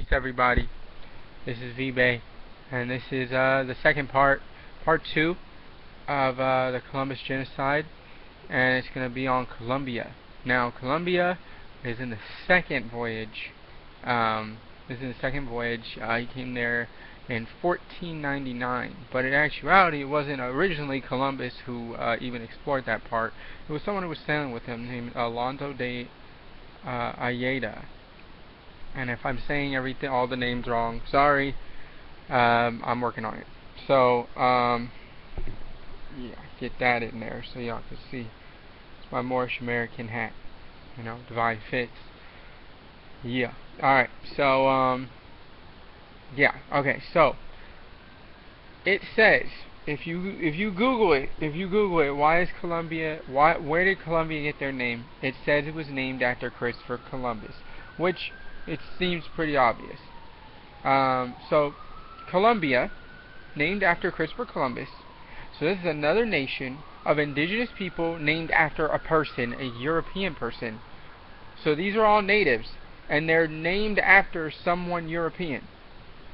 Peace, everybody. This is v.bey, and this is the second part 2 of the Columbus genocide, and it's going to be on Colombia. Now, Colombia is in the second voyage. He came there in 1499, but in actuality, it wasn't originally Columbus who even explored that part. It was someone who was sailing with him named Alonso de Ayeda. And if I'm saying all the names wrong, sorry. I'm working on it. So, yeah, get that in there so y'all can see. It's my Moorish American hat. You know, divine fits. Yeah. Alright, so, yeah, okay, so it says if you Google it, where did Colombia get their name? It says it was named after Christopher Columbus, which it seems pretty obvious. So Colombia, named after Christopher Columbus. So this is another nation of indigenous people named after a person, a European person. So these are all natives, and they're named after someone European.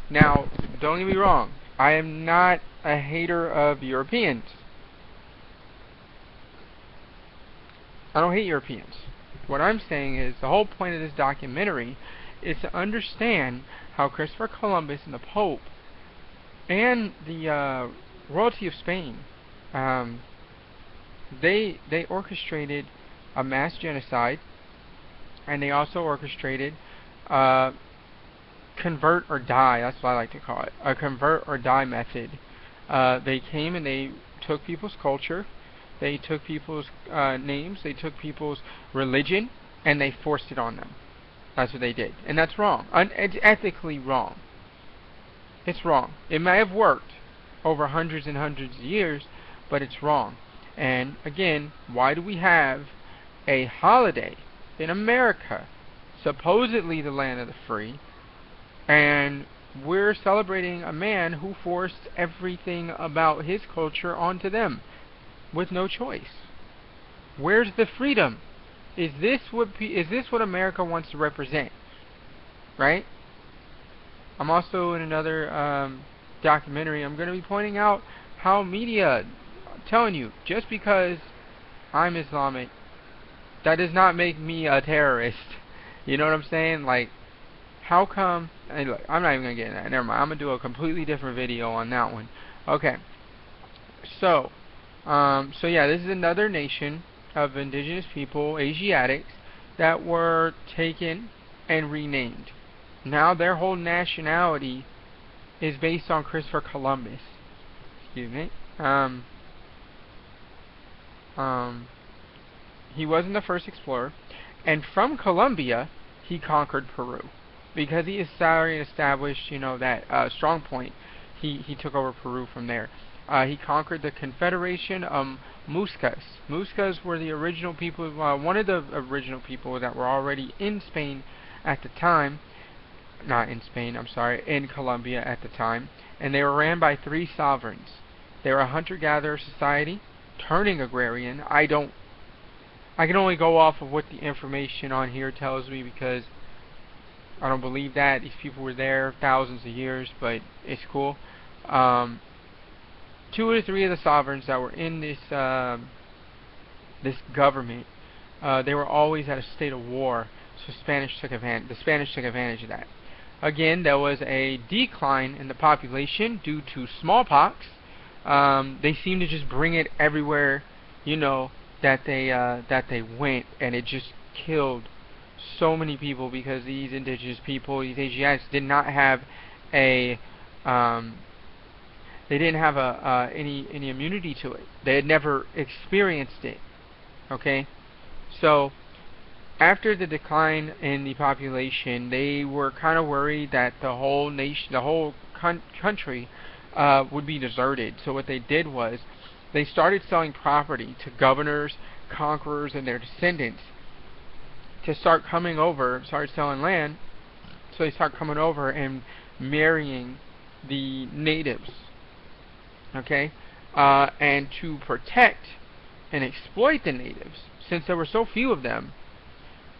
Now, don't get me wrong, I am not a hater of Europeans. I don't hate Europeans. What I'm saying is the whole point of this documentary is to understand how Christopher Columbus and the Pope and the royalty of Spain, they orchestrated a mass genocide, and they also orchestrated convert or die. That's what I like to call it, a convert or die method. They came and they took people's culture, they took people's names, they took people's religion, and they forced it on them. That's what they did, and that's wrong. It's ethically wrong. It's wrong. It may have worked over hundreds and hundreds of years, but it's wrong. And again, why do we have a holiday in America, supposedly the land of the free, and we're celebrating a man who forced everything about his culture onto them with no choice? Where's the freedom? Is this what America wants to represent? Right? I'm also in another documentary. I'm going to be pointing out how media telling you just because I'm Islamic, that does not make me a terrorist. You know what I'm saying? Like, how come? And look, I'm not even gonna get into that. Never mind. I'm gonna do a completely different video on that one. Okay. So yeah, this is another nation of indigenous people, Asiatics, that were taken and renamed. Now their whole nationality is based on Christopher Columbus. Excuse me. He wasn't the first explorer, and from Colombia he conquered Peru. Because he established, you know, that strong point, he took over Peru from there. He conquered the Confederation of Muiscas. Muiscas were the original people, one of the original people that were already in Spain at the time. Not in Spain, I'm sorry, in Colombia at the time. And they were ran by 3 sovereigns. They were a hunter-gatherer society, turning agrarian. I can only go off of what the information on here tells me, because I don't believe that. These people were there thousands of years, but it's cool. 2 or 3 of the sovereigns that were in this this government, they were always at a state of war, so the Spanish took advantage of that. Again, there was a decline in the population due to smallpox. They seemed to just bring it everywhere, you know, that they went, and it just killed so many people, because these indigenous people, these Asiatics, did not have any immunity to it. They had never experienced it. Okay, so after the decline in the population, they were kind of worried that the whole nation, the whole country, would be deserted. So what they did was they started selling property to governors, conquerors, and their descendants to start coming over, start selling land, so they start coming over and marrying the natives, okay, and to protect and exploit the natives, since there were so few of them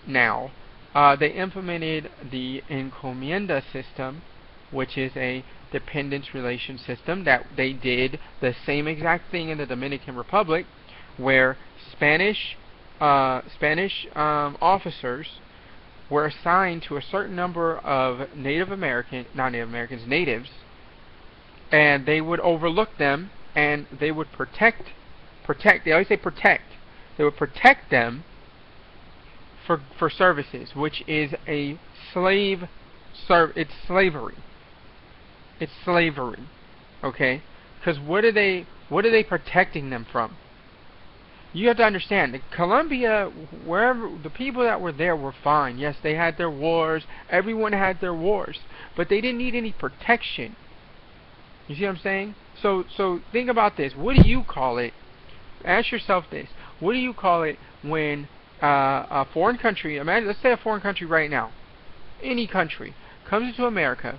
now, They implemented the encomienda system, which is a dependence relation system that they did the same exact thing in the Dominican Republic, where Spanish officers were assigned to a certain number of natives, and they would overlook them, and they would protect. They always say protect. They would protect them for services, which is a it's slavery. It's slavery, okay? Because what are they protecting them from? You have to understand that Colombia, wherever the people that were there were fine. Yes, they had their wars. Everyone had their wars, but they didn't need any protection. You see what I'm saying? So think about this. What do you call it? Ask yourself this. What do you call it when a foreign country, imagine, let's say a foreign country right now, any country, comes into America,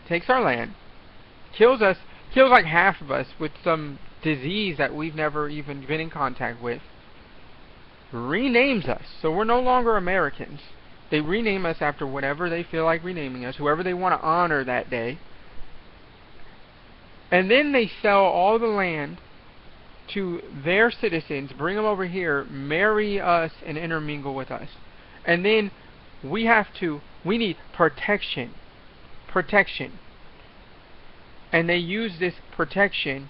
takes our land, kills like half of us with some disease that we've never even been in contact with, renames us, so we're no longer Americans. They rename us after whatever they feel like renaming us, whoever they want to honor that day, and then they sell all the land to their citizens, bring them over here, marry us, and intermingle with us. And then we need protection. And they use this protection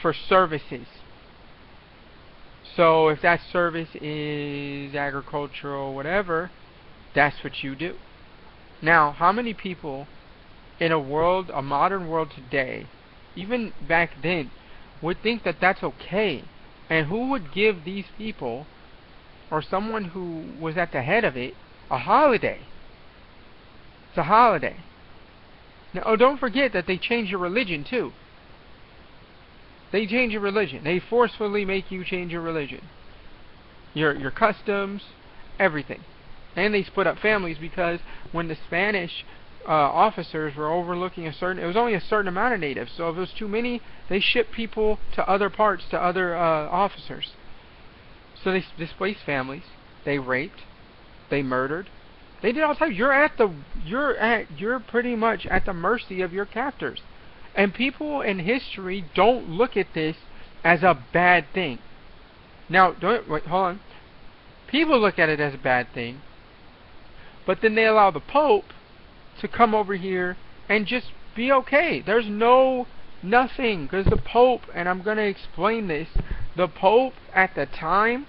for services. So if that service is agricultural, whatever, that's what you do. Now, how many people in a modern world today, even back then, would think that that's okay? And who would give these people, or someone who was at the head of it, a holiday? It's a holiday. Now, don't forget that they change your religion too. They change your religion. They forcefully make you change your religion, your customs, everything. And they split up families, because when the Spanish officers were overlooking it was only a certain amount of natives. So if it was too many, they shipped people to other parts, to other officers. So they displaced families. They raped. They murdered. They did all types. You're pretty much at the mercy of your captors. And people in history don't look at this as a bad thing. Now, hold on. People look at it as a bad thing, but then they allow the Pope to come over here and just be okay. There's nothing, because the Pope, and I'm going to explain this, the Pope at the time,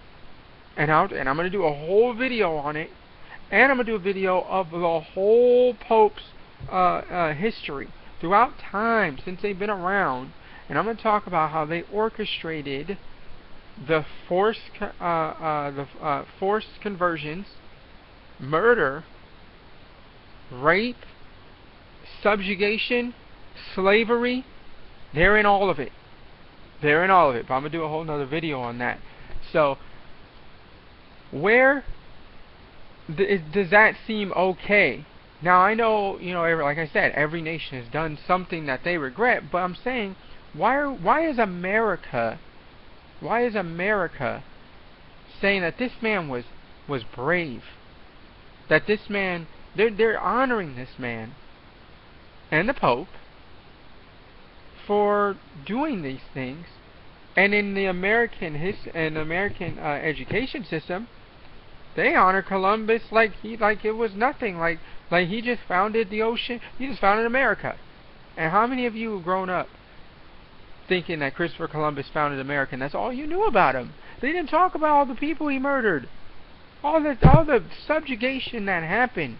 and I'm going to do a whole video on it, and I'm going to do a video of the whole Pope's history throughout time since they've been around, and I'm going to talk about how they orchestrated the forced conversions, murder, rape, subjugation, slavery. They're in all of it. But I'm going to do a whole nother video on that. So, where does that seem okay? Now, I know, like I said, every nation has done something that they regret, but I'm saying, why is America saying that this man was brave? That this man, they're honoring this man and the Pope for doing these things. And in the American education system, they honor Columbus like it was nothing, like he just founded the ocean, he just founded America. And how many of you have grown up thinking that Christopher Columbus founded America, and that's all you knew about him? They didn't talk about all the people he murdered, all the subjugation that happened.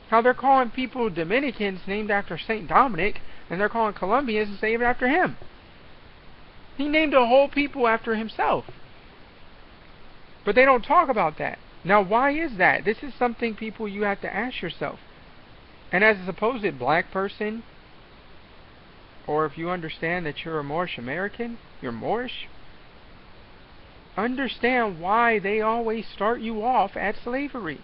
How they're calling people Dominicans named after Saint Dominic, and they're calling Colombians named after him. He named a whole people after himself. But they don't talk about that. Now, why is that? This is something, people, you have to ask yourself. And as a supposed black person, or if you understand that you're a Moorish American, you're Moorish, understand why they always start you off at slavery.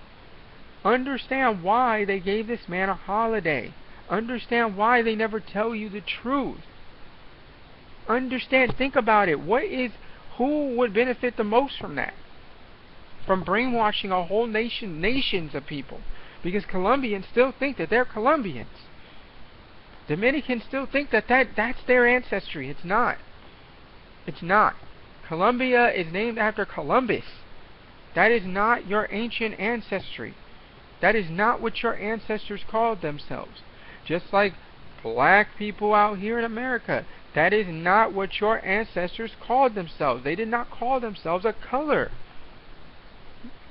Understand why they gave this man a holiday. Understand why they never tell you the truth. Understand, think about it. Who would benefit the most from that? from brainwashing a whole nations of people. Because Colombians still think that they're Colombians. Dominicans still think that that's their ancestry. It's not. It's not. Colombia is named after Columbus. That is not your ancient ancestry. That is not what your ancestors called themselves. Just like black people out here in America, that is not what your ancestors called themselves. They did not call themselves a color.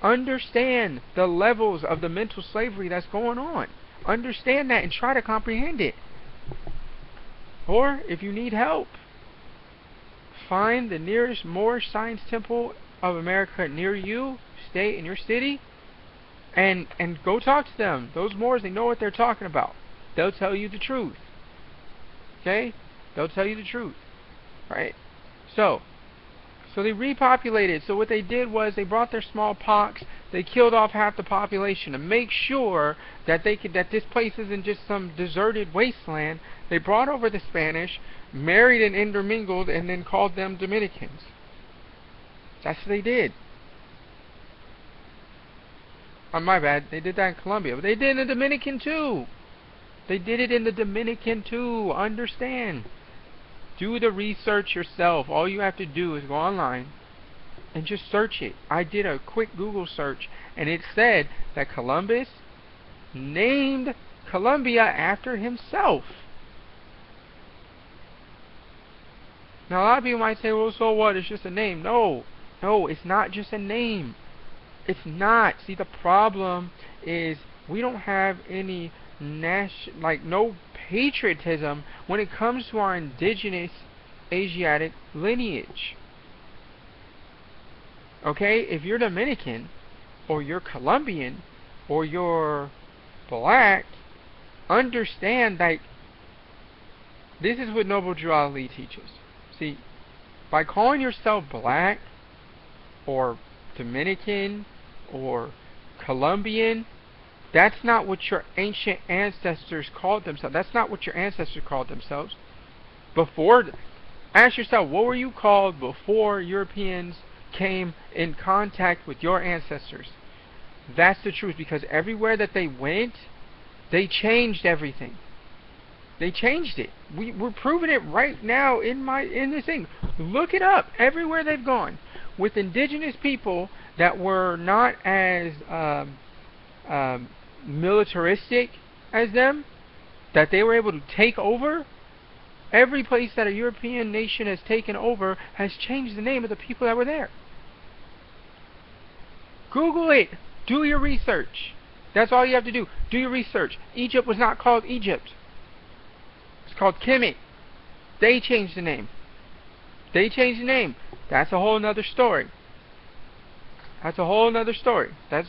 Understand the levels of the mental slavery that's going on. Understand that and try to comprehend it. Or, if you need help, find the nearest Moorish Science Temple of America near you, state, in your city, and go talk to them. Those Moors, they know what they're talking about. They'll tell you the truth. Okay? They'll tell you the truth. Right? So they repopulated. So what they did was they brought their smallpox. They killed off half the population to make sure that that this place isn't just some deserted wasteland. They brought over the Spanish, married and intermingled, and then called them Dominicans. That's what they did. Oh, my bad. They did that in Colombia, but they did it in the Dominican too. They did it in the Dominican too. Understand? Do the research yourself. All you have to do is go online and just search it. I did a quick Google search, and it said that Columbus named Colombia after himself. Now, a lot of people might say, well, so what? It's just a name. No, it's not just a name. It's not. See, the problem is we don't have any no patriotism when it comes to our indigenous Asiatic lineage. Okay, if you're Dominican, or you're Colombian, or you're black, understand that this is what Noble Drew Ali teaches. See, by calling yourself black, or Dominican, or Colombian, that's not what your ancient ancestors called themselves. That's not what your ancestors called themselves. Ask yourself, what were you called before Europeans came in contact with your ancestors? That's the truth, because everywhere that they went, they changed everything. They changed it. We're proving it right now in this thing. Look it up. Everywhere they've gone, with indigenous people that were not as militaristic as them, that they were able to take over. Every place that a European nation has taken over has changed the name of the people that were there. Google it. Do your research. That's all you have to do. Do your research. Egypt was not called Egypt. It's called Kemet. They changed the name. They changed the name. That's a whole nother story. That's a whole nother story. It's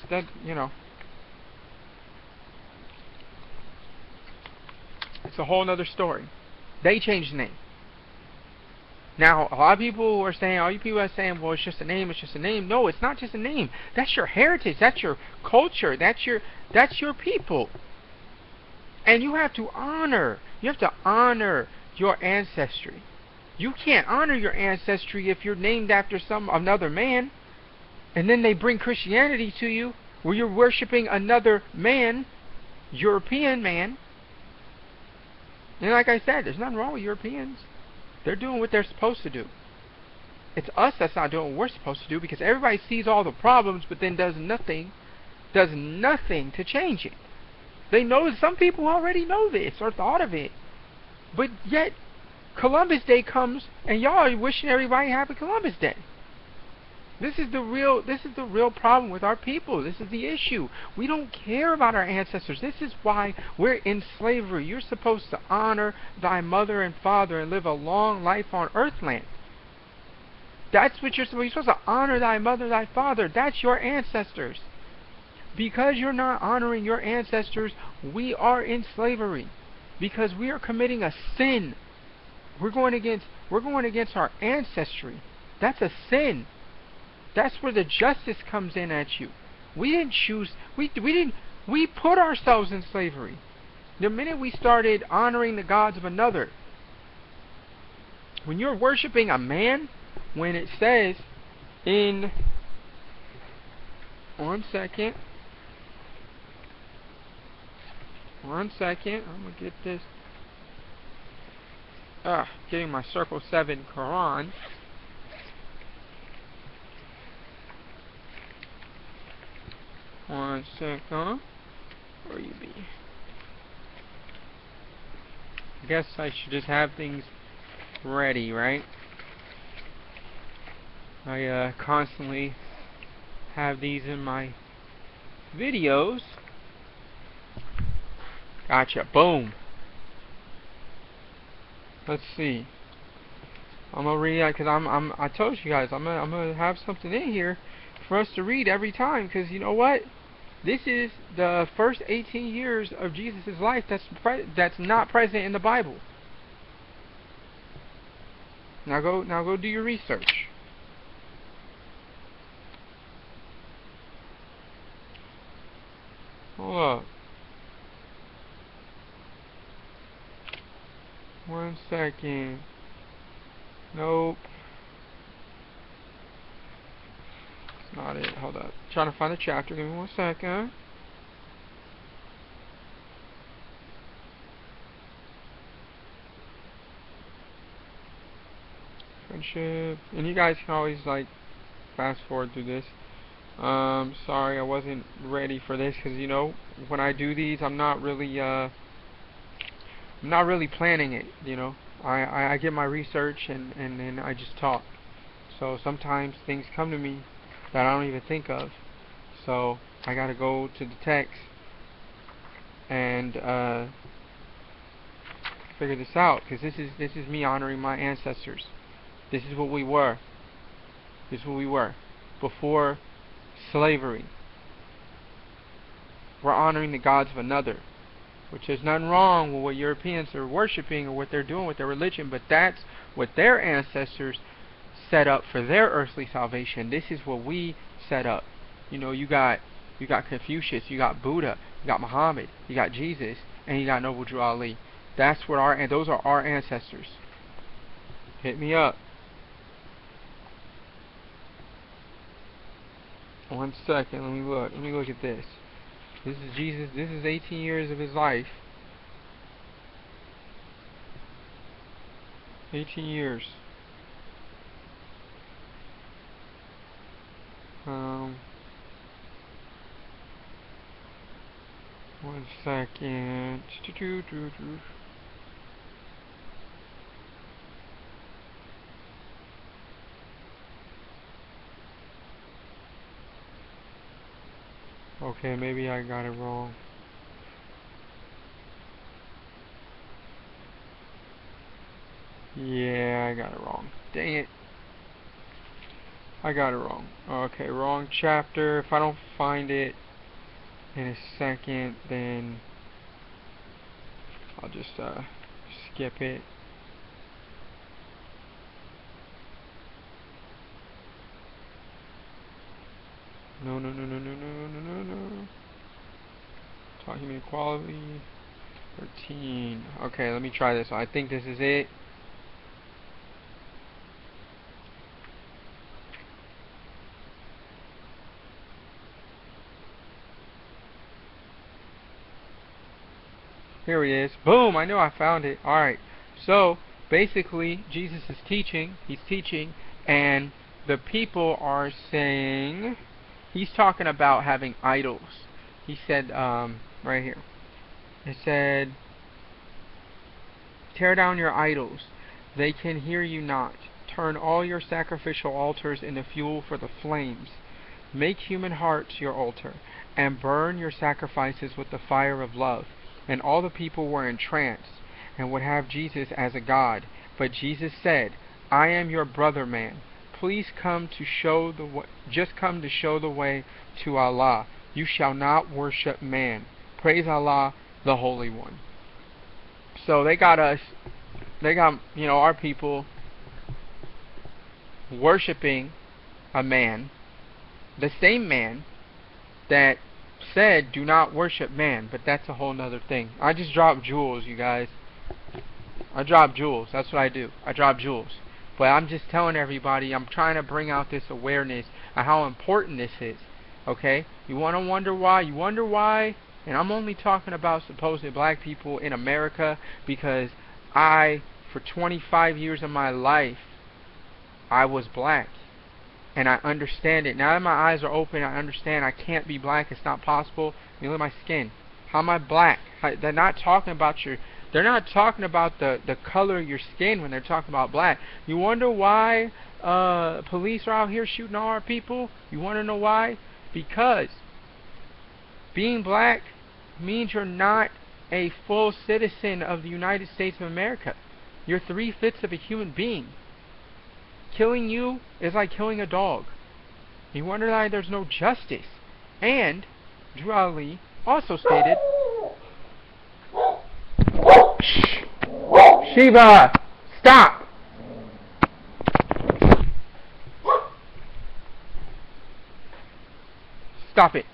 a whole nother story. They changed the name. Now, a lot of people are saying, all you people are saying, well, it's just a name, it's just a name. No, it's not just a name. That's your heritage. That's your culture. That's your people. And you have to honor your ancestry. You can't honor your ancestry if you're named after another man, and then they bring Christianity to you, where you're worshiping another man, European man. And like I said, there's nothing wrong with Europeans. They're doing what they're supposed to do. It's us that's not doing what we're supposed to do, because everybody sees all the problems but then does nothing to change it. They know, some people already know this or thought of it. But yet Columbus Day comes and y'all are wishing everybody happy Columbus Day. This is the real problem with our people. This is the issue. We don't care about our ancestors. This is why we're in slavery. You're supposed to honor thy mother and father and live a long life on earthland. That's what you're supposed to honor thy mother, thy father. That's your ancestors. Because you're not honoring your ancestors, we are in slavery. Because we are committing a sin. We're going against our ancestry. That's a sin. That's where the justice comes in at you. We didn't choose. We put ourselves in slavery. The minute we started honoring the gods of another. When you're worshiping a man, when it says in One second. One second. I'm gonna get this. Getting my Circle 7 Quran. One second. Where you be? I guess I should just have things ready, right? I constantly have these in my videos. Gotcha. Boom. Let's see. I'm gonna read because I told you guys I'm gonna have something in here for us to read every time, because you know what? This is the first 18 years of Jesus' life that's not present in the Bible. Now go do your research. Hold up. One second. Nope. That's not it. Hold up. Trying to find the chapter. Give me one second. Friendship. And you guys can always like fast forward through this. Sorry, I wasn't ready for this because you know when I do these, I'm not really planning it. You know, I get my research and then I just talk. So sometimes things come to me that I don't even think of. So I gotta go to the text and figure this out, because this is me honoring my ancestors. This is what we were. This is what we were before slavery. We're honoring the gods of another, which is nothing wrong with what Europeans are worshiping or what they're doing with their religion, but that's what their ancestors set up for their earthly salvation. This is what we set up. You know, you got Confucius, you got Buddha, you got Muhammad, you got Jesus, and you got Noble Drew Ali. That's what those are our ancestors. Hit me up. One second, let me look. Let me look at this. This is Jesus. This is 18 years of his life. 18 years. One second. Okay, maybe I got it wrong. Yeah, I got it wrong. Dang it. I got it wrong. Okay, wrong chapter. If I don't find it in a second, then I'll just skip it. No. Talk human equality. 13. Okay, let me try this. I think this is it. Here it is. Boom! I know I found it. Alright. So, basically, Jesus is teaching. He's teaching. And the people are saying... He's talking about having idols. He said, right here. It said, tear down your idols. They can hear you not. Turn all your sacrificial altars into fuel for the flames. Make human hearts your altar, and burn your sacrifices with the fire of love. And all the people were entranced, and would have Jesus as a god. But Jesus said, I am your brother man. Please come to show the way, just come to show the way to Allah. You shall not worship man. Praise Allah, the Holy One. So they got us, you know, our people worshiping a man, the same man that said do not worship man, but that's a whole nother thing. I just drop jewels, you guys. I drop jewels. That's what I do. I drop jewels. But I'm just telling everybody, I'm trying to bring out this awareness of how important this is. Okay? You want to wonder why? You wonder why? And I'm only talking about supposedly black people in America because for 25 years of my life, I was black. And I understand it. Now that my eyes are open, I understand I can't be black. It's not possible. You look at my skin. How am I black? They're not talking about the color of your skin when they're talking about black. You wonder why police are out here shooting all our people? You want to know why? Because being black means you're not a full citizen of the United States of America. You're 3/5 of a human being. Killing you is like killing a dog. You wonder why there's no justice. And Drew Ali also stated, shh, Shiva, stop. Stop it.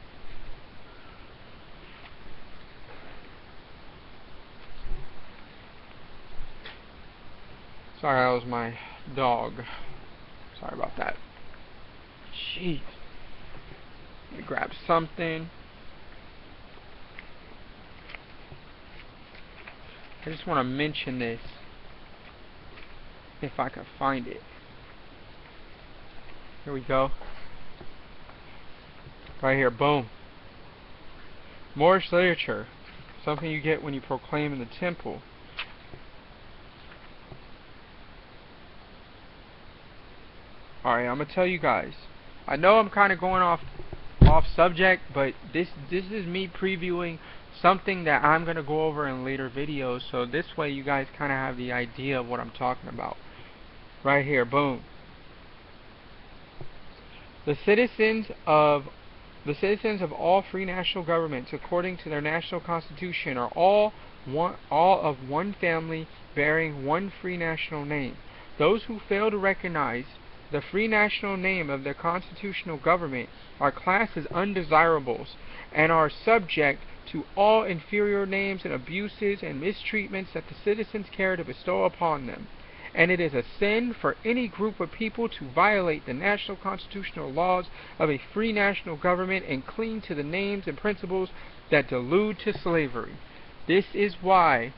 Sorry, that was my dog. Sorry about that. Jeez. Let me grab something. I just want to mention this, if I can find it. Here we go. Right here, boom. Moorish literature. Something you get when you proclaim in the temple. Alright, I'm going to tell you guys. I know I'm kind of going off subject, but this is me previewing something that I'm going to go over in later videos, so this way you guys kind of have the idea of what I'm talking about. Right here, boom. The citizens of all free national governments, according to their national constitution, are all of one family, bearing one free national name. Those who fail to recognize the free national name of their constitutional government are classed as undesirables and are subject to all inferior names and abuses and mistreatments that the citizens care to bestow upon them. And it is a sin for any group of people to violate the national constitutional laws of a free national government and cling to the names and principles that delude to slavery. This is why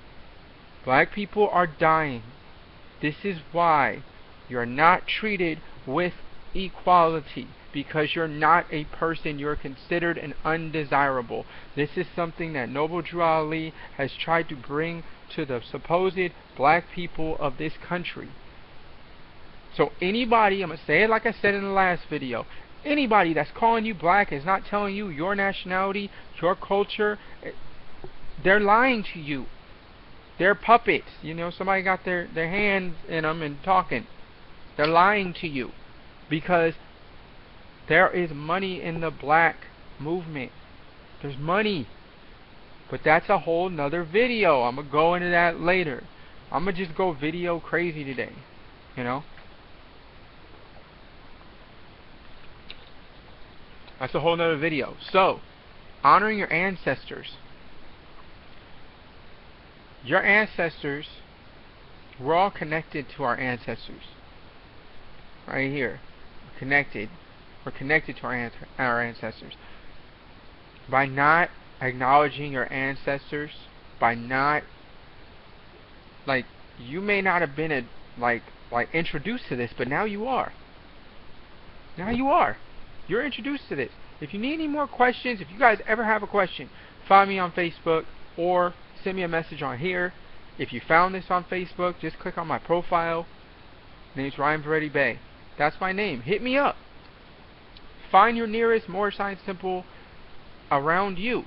black people are dying. This is why you're not treated with equality, because you're not a person. You're considered an undesirable. This is something that Noble Drew Ali has tried to bring to the supposed black people of this country. So anybody, I'm going to say it like I said in the last video, anybody that's calling you black is not telling you your nationality, your culture. They're lying to you. They're puppets. You know, somebody got their hands in them and talking. They're lying to you, because there is money in the black movement. There's money. But that's a whole nother video. I'm going to go into that later. I'm going to just go video crazy today. You know? That's a whole nother video. So, honoring your ancestors. Your ancestors, we're all connected to our ancestors. Right here. We're connected. We're connected to our ancestors. By not acknowledging your ancestors, by not, like, you may not have been introduced to this, but now you are. Now you are. You're introduced to this. If you need any more questions, if you guys ever have a question, find me on Facebook or send me a message on here. If you found this on Facebook, just click on my profile. Name's v.bey. That's my name. Hit me up. Find your nearest Moorish Science Temple around you.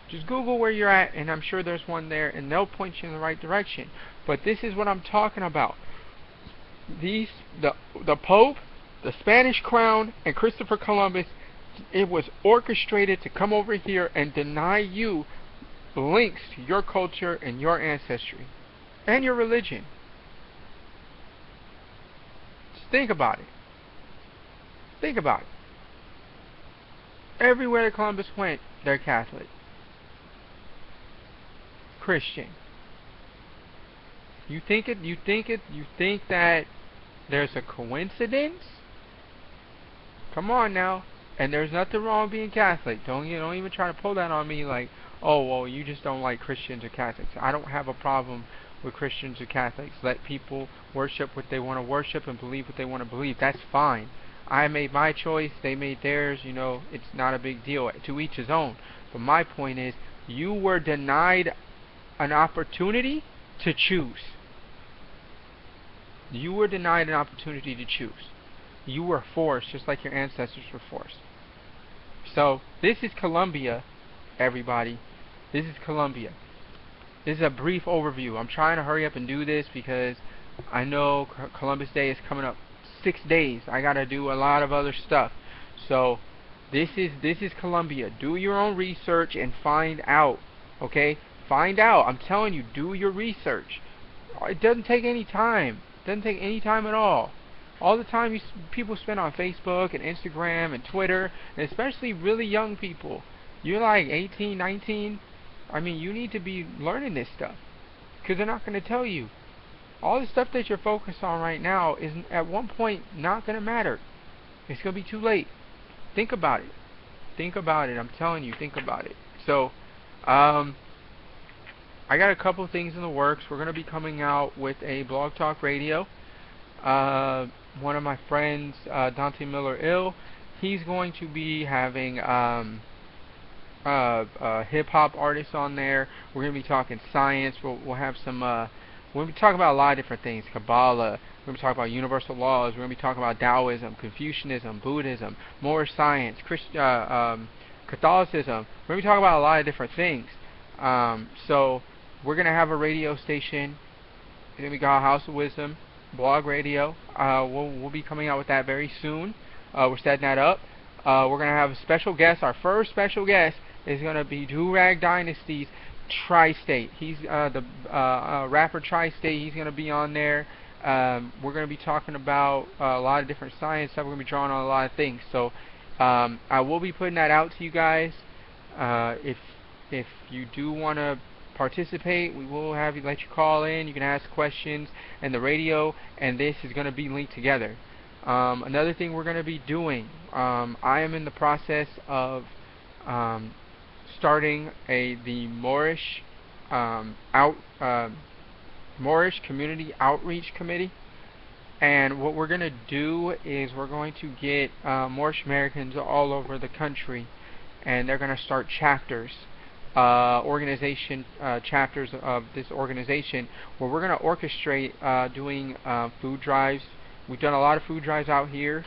Just Google where you're at, and I'm sure there's one there, and they'll point you in the right direction. But this is what I'm talking about. The Pope, the Spanish Crown, and Christopher Columbus, it was orchestrated to come over here and deny you links to your culture and your ancestry and your religion. Just think about it. Think about it. Everywhere Columbus went, they're Catholic, Christian. You think that there's a coincidence? Come on now. And there's nothing wrong with being Catholic. Don't even try to pull that on me like, oh well, you just don't like Christians or Catholics. I don't have a problem with Christians or Catholics. Let people worship what they want to worship and believe what they want to believe. That's fine. I made my choice, they made theirs, it's not a big deal. To each his own. But my point is, you were denied an opportunity to choose. You were denied an opportunity to choose. You were forced, just like your ancestors were forced. So, this is Colombia, everybody. This is Colombia. This is a brief overview. I'm trying to hurry up and do this because I know Columbus Day is coming up 6 days. I gotta do a lot of other stuff. So, this is Colombia. Do your own research and find out. Okay? Find out. I'm telling you, do your research. It doesn't take any time. It doesn't take any time at all. All the time people spend on Facebook and Instagram and Twitter, and especially really young people. You're like 18, 19. I mean, you need to be learning this stuff because they're not going to tell you. All the stuff that you're focused on right now is at one point not going to matter. It's going to be too late. Think about it. Think about it. I'm telling you, think about it. So, I got a couple of things in the works. We're going to be coming out with a blog talk radio. One of my friends, Dante Miller-Ill, he's going to be having hip-hop artists on there. We're going to be talking science. We'll have some, we're going to be talking about a lot of different things. Kabbalah. We're going to be talking about universal laws. We're going to be talking about Taoism, Confucianism, Buddhism, more science, Catholicism. We're going to be talking about a lot of different things. So, we're going to have a radio station. It's going to be called House of Wisdom Blog Radio. We'll be coming out with that very soon. We're setting that up. We're going to have a special guest. Our first special guest is going to be Durag Dynasty's Tri-State. He's the rapper Tri-State. He's going to be on there. We're going to be talking about a lot of different science stuff. We're going to be drawing on a lot of things. So I will be putting that out to you guys. If you do want to participate, we will let you call in. You can ask questions, and the radio and this is going to be linked together. Another thing we're going to be doing, I am in the process of starting the Moorish Moorish Community Outreach Committee, and what we're going to do is we're going to get Moorish Americans all over the country, and they're going to start chapters. Chapters of this organization where we're going to orchestrate doing food drives. We've done a lot of food drives out here.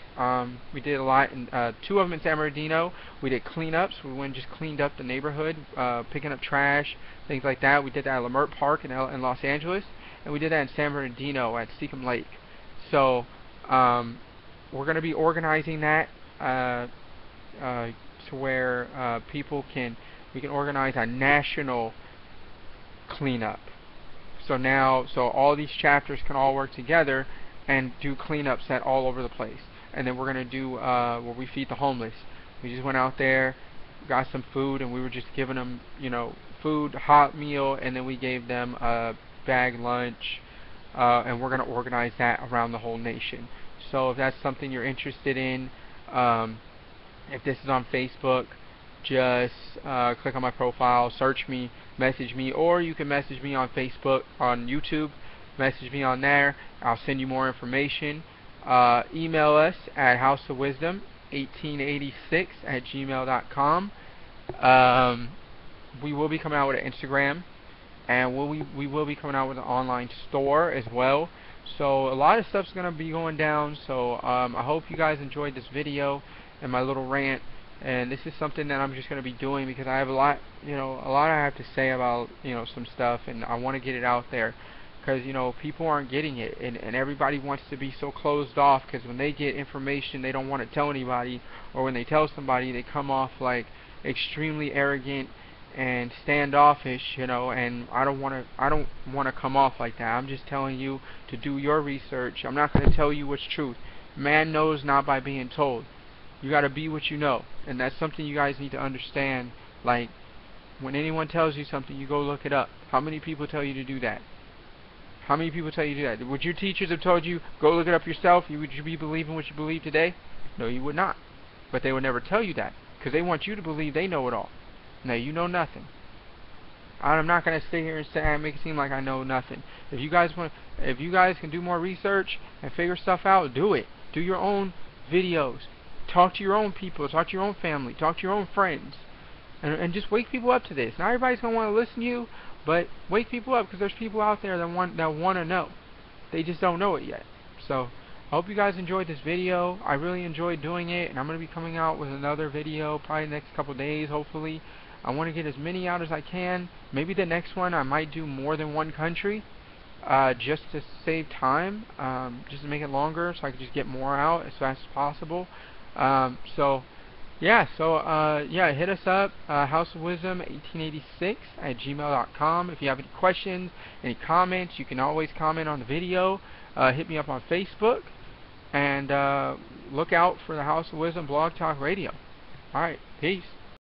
We did a lot, in, 2 of them in San Bernardino. We did cleanups. We went and just cleaned up the neighborhood, picking up trash, things like that. We did that at Lamert Park in Los Angeles, and we did that in San Bernardino at Seacom Lake. So we're going to be organizing that to where we can organize a national cleanup. So all these chapters can all work together and do cleanups all over the place. And then we're going to do where we feed the homeless. We just went out there, got some food, and we were just giving them, food, hot meal, and then we gave them a bag lunch, and we're going to organize that around the whole nation. So if that's something you're interested in, if this is on Facebook, just click on my profile, search me, message me, or you can message me on Facebook, on YouTube, message me on there. I'll send you more information. Email us at houseofwisdom1886@gmail.com. We will be coming out with an Instagram, and we will be coming out with an online store as well. So a lot of stuff's going to be going down. So I hope you guys enjoyed this video and my little rant. And this is something that I'm just going to be doing because I have a lot I have to say about, some stuff, and I want to get it out there because, people aren't getting it, and everybody wants to be so closed off because when they get information, they don't want to tell anybody, or when they tell somebody, they come off like extremely arrogant and standoffish, and I don't want to come off like that. I'm just telling you to do your research. I'm not going to tell you what's truth. Man knows not by being told. You gotta be what you know, and that's something you guys need to understand. Like, when anyone tells you something, you go look it up. How many people tell you to do that? How many people tell you to do that? Would your teachers have told you, go look it up yourself? Would you be believing what you believe today? No, you would not. But they would never tell you that, because they want you to believe they know it all. No, you know nothing. I'm not gonna sit here and say make it seem like I know nothing. If you guys can do more research and figure stuff out, do it. Do your own videos. Talk to your own people. Talk to your own family. Talk to your own friends, and just wake people up to this. Not everybody's gonna want to listen to you, but wake people up, because there's people out there that want to know. They just don't know it yet. So I hope you guys enjoyed this video. I really enjoyed doing it, and I'm going to be coming out with another video probably the next couple days, hopefully. I want to get as many out as I can. Maybe the next one I might do more than one country, just to save time, just to make it longer, so I can just get more out as fast as possible. Yeah, hit us up, houseofwisdom1886@gmail.com. If you have any questions, any comments, you can always comment on the video. Hit me up on Facebook, and look out for the House of Wisdom Blog Talk Radio. Alright, peace.